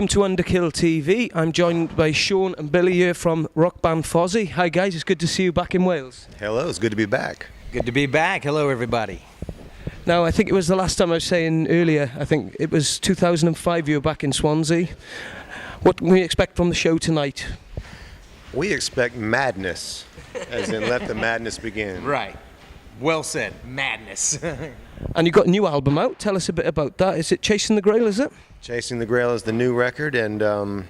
Welcome to underkill.TV. I'm joined by Sean and Billy here from rock band Fozzy. Hi guys, it's good to see you back in Wales. Hello, it's good to be back. Good to be back. Hello everybody. Now, I think it was the last time I was saying earlier, I think it was 2005 you were back in Swansea. What can we expect from the show tonight? We expect madness, as in let the madness begin. Right. Well said. Madness. And you've got a new album out. Tell us a bit about that. Is it Chasing the Grail, is it? Chasing the Grail is the new record, and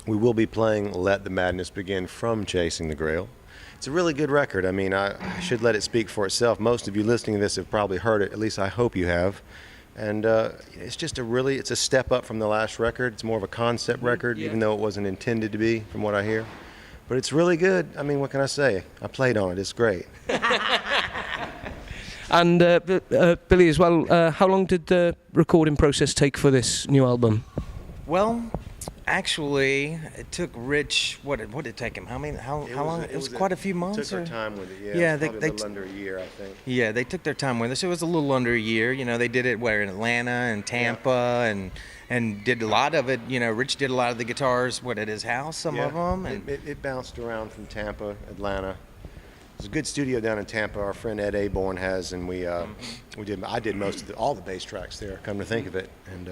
we will be playing Let the Madness Begin from Chasing the Grail. It's a really good record. I mean, I should let it speak for itself. Most of you listening to this have probably heard it. At least I hope you have. And it's just it's a step up from the last record. It's more of a concept record, even though it wasn't intended to be, from what I hear. But it's really good. I mean, what can I say? I played on it. It's great. And Billy as well, how long did the recording process take for this new album? Well, actually, it took Rich. What did it take him? How long? It was quite a few months. Took their time with it. Yeah, they a little under a year, I think. Yeah, they took their time with us. It was a little under a year. You know, they did it in Atlanta and Tampa and did a lot of it. You know, Rich did a lot of the guitars at his house. Some of them. And it bounced around from Tampa, Atlanta. There's a good studio down in Tampa. Our friend Ed Aborn has, and I did most of all the bass tracks there. Come to think of it, and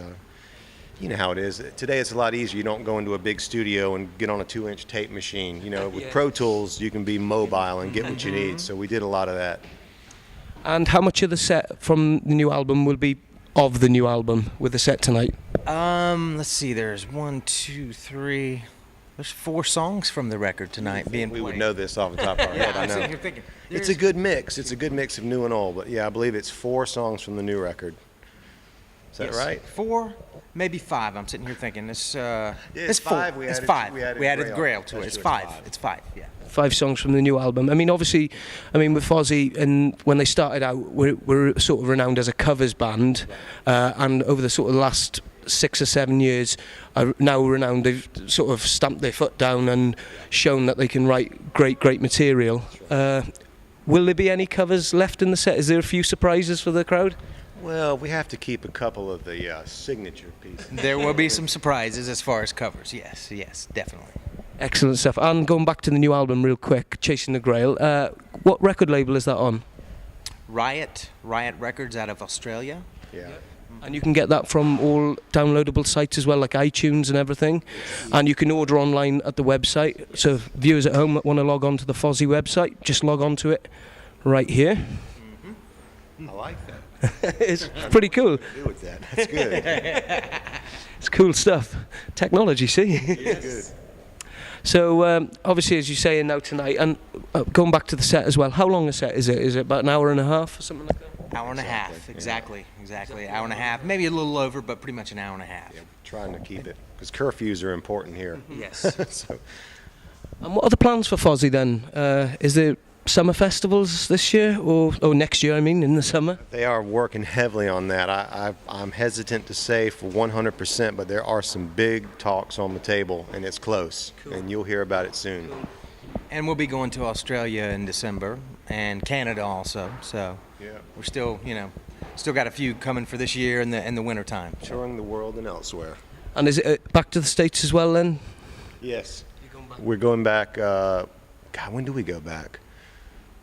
you know how it is. Today it's a lot easier. You don't go into a big studio and get on a 2-inch tape machine. You know, with Pro Tools you can be mobile and get what you need. So we did a lot of that. And how much of the set from the new album will be of the new album with the set tonight? Let's see. There's 1, 2, 3. There's 4 songs from the record tonight being played. We would know this off the top of our head. I know. Sitting here thinking, it's a good mix. It's a good mix of new and old. But yeah, I believe it's 4 songs from the new record. Is that right? 4, maybe 5. I'm sitting here thinking it's 5. 4. It's 5. We added Grail to it. It's 5. It's 5. Yeah. 5 songs from the new album. I mean, obviously, with Fozzy, and when they started out, we're sort of renowned as a covers band, and over the sort of last 6 or 7 years are now renowned. They've sort of stamped their foot down and shown that they can write great material. Will there be any covers left in the set? Is there a few surprises for the crowd? Well, we have to keep a couple of the signature pieces. There will be some surprises as far as covers. Yes, definitely. Excellent stuff. And going back to the new album real quick, Chasing the Grail, what record label is that on? Riot Records out of Australia. Yeah. And you can get that from all downloadable sites as well, like iTunes and everything. And you can order online at the website. So viewers at home that want to log on to the Fozzy website, just log on to it right here. Mm-hmm. I like that. It's pretty cool. Do with that. That's good. It's cool stuff. Technology, see? Yes. Good. So obviously, as you're saying now tonight, and going back to the set as well, how long a set is it? Is it about an hour and a half or something like that? Hour and a half, exactly. Hour and a half, maybe a little over, but pretty much an hour and a half. Yeah, trying to keep it, because curfews are important here. Yes. So. And what are the plans for Fozzy then? Is there summer festivals this year, or next year, in the summer? They are working heavily on that. I'm hesitant to say for 100%, but there are some big talks on the table, and it's close, and you'll hear about it soon. And we'll be going to Australia in December, and Canada also, so we're still got a few coming for this year in the winter time. Touring the world and elsewhere. And is it back to the States as well then? Yes. We're going back, God, when do we go back?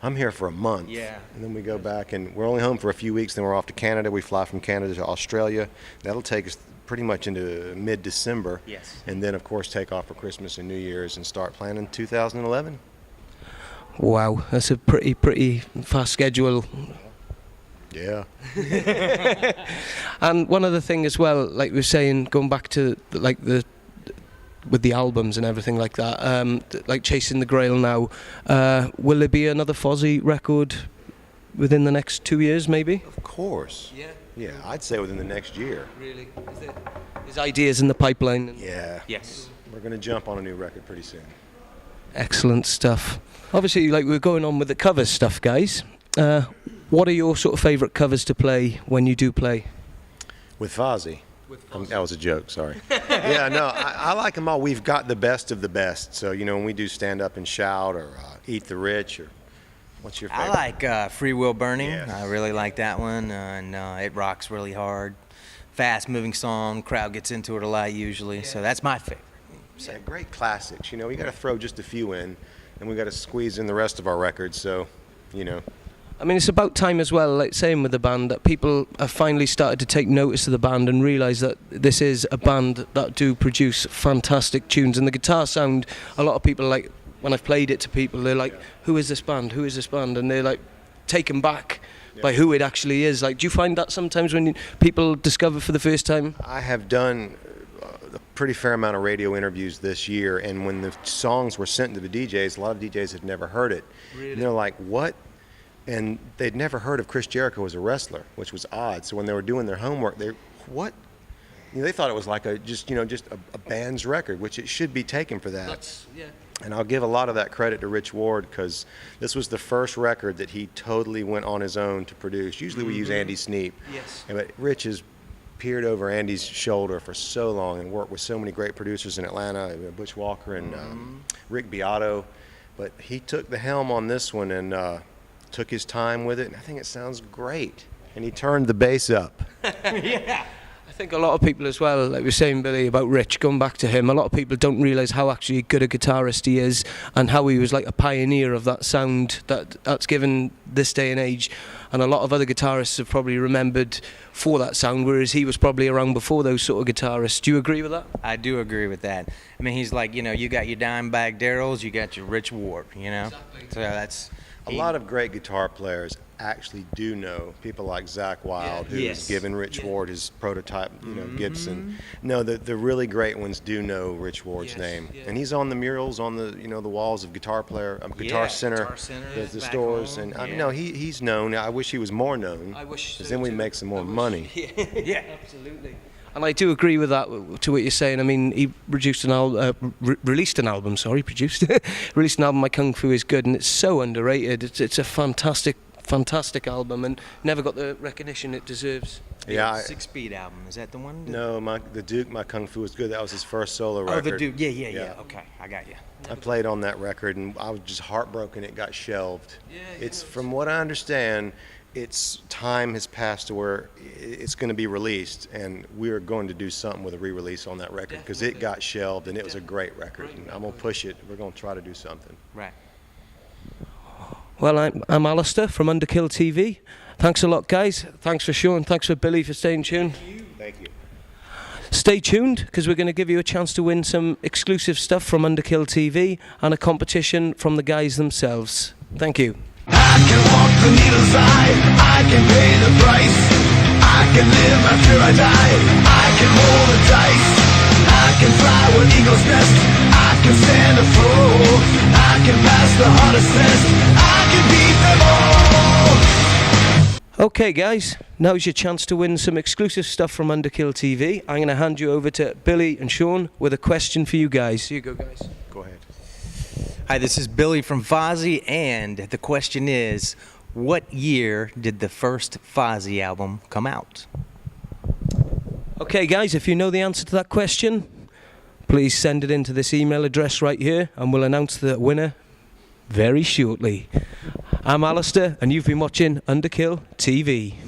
I'm here for a month. Yeah. And then we go back, and we're only home for a few weeks, then we're off to Canada. We fly from Canada to Australia. That'll take us pretty much into mid-December. Yes. And then, of course, take off for Christmas and New Year's and start planning 2011. Wow, that's a pretty fast schedule. Yeah. And one other thing as well, like we were saying, going back to with the albums and everything like that, like Chasing the Grail now, will there be another Fozzy record within the next 2 years maybe? Of course. Yeah, I'd say within the next year. Really? Is ideas in the pipeline? Yeah. Yes. We're going to jump on a new record pretty soon. Excellent stuff. Obviously, like we're going on with the covers stuff, guys. What are your sort of favourite covers to play when you do play? With Fozzy. That was a joke, sorry. Yeah, no, I like them all. We've got the best of the best. So, when we do Stand Up and Shout or Eat the Rich, or what's your favorite? I like Free Will Burning. Yes. I really like that one, and it rocks really hard. fast-moving song. Crowd gets into it a lot usually, so that's my favorite. So. Yeah, great classics. You know, we got to throw just a few in, and we got to squeeze in the rest of our records. So, you know. I mean, it's about time as well, like saying with the band, that people have finally started to take notice of the band and realise that this is a band that do produce fantastic tunes. And the guitar sound, a lot of people, like, when I've played it to people, they're like, who is this band? Who is this band? And they're like taken back by who it actually is. Like, do you find that sometimes when people discover for the first time? I have done a pretty fair amount of radio interviews this year, and when the songs were sent to the DJs, a lot of DJs had never heard it. Really? And they're like, what? And they'd never heard of Chris Jericho as a wrestler, which was odd. So when they were doing their homework, what? You know, they thought it was like just a band's record, which it should be taken for that. And I'll give a lot of that credit to Rich Ward, because this was the first record that he totally went on his own to produce. Usually we use Andy Sneap. Yes. But Rich has peered over Andy's shoulder for so long and worked with so many great producers in Atlanta, Butch Walker and Rick Beato. But he took the helm on this one and took his time with it, and I think it sounds great. And he turned the bass up. Yeah. I think a lot of people as well, like we were saying, Billy, about Rich, going back to him, a lot of people don't realise how actually good a guitarist he is and how he was like a pioneer of that sound that's given this day and age. And a lot of other guitarists have probably remembered for that sound, whereas he was probably around before those sort of guitarists. Do you agree with that? I do agree with that. I mean, he's like, you know, you got your Dimebag Darrells, you got your Rich Ward, you know? Exactly. So that's... A lot of great guitar players actually do know people like Zach Wilde, who's given Rich Ward his prototype, you know, Gibson. No, the really great ones do know Rich Ward's name, and he's on the murals on the the walls of Guitar Center, the stores, and I mean, no, he's known. I wish he was more known. I wish, because then we make some more money. Yeah, absolutely. And I do agree with that, to what you're saying. I mean, he released an album, released an album, My Kung Fu Is Good, and it's so underrated. It's a fantastic album, and never got the recognition it deserves. Yeah. 6-Speed album, is that the one? No, the Duke, My Kung Fu Is Good. That was his first solo record. Oh, the Duke, yeah. Okay, I got you. I played on that record, and I was just heartbroken it got shelved. It's, from what I understand, its time has passed to where it's going to be released, and we're going to do something with a re-release on that record, because it got shelved, and it was a great record. And I'm going to push it. We're going to try to do something. Right. Well, I'm Alistair from underkill.TV. Thanks a lot, guys. Thanks for Sean. Thanks for Billy for staying tuned. Thank you. Stay tuned, because we're going to give you a chance to win some exclusive stuff from underkill.TV and a competition from the guys themselves. Thank you. I can walk the needle's eye, I can pay the price, I can live after I die, I can roll the dice, I can fly where eagles nest, I can stand a foe, I can pass the hardest test, I can beat them all. Okay guys, now's your chance to win some exclusive stuff from underkill.TV. I'm going to hand you over to Billy and Sean with a question for you guys. Here you go, guys. Go ahead. Hi, this is Billy from Fozzy, and the question is, what year did the first Fozzy album come out? Okay guys, if you know the answer to that question, please send it in to this email address right here, and we'll announce the winner very shortly. I'm Alistair, and you've been watching underkill.TV.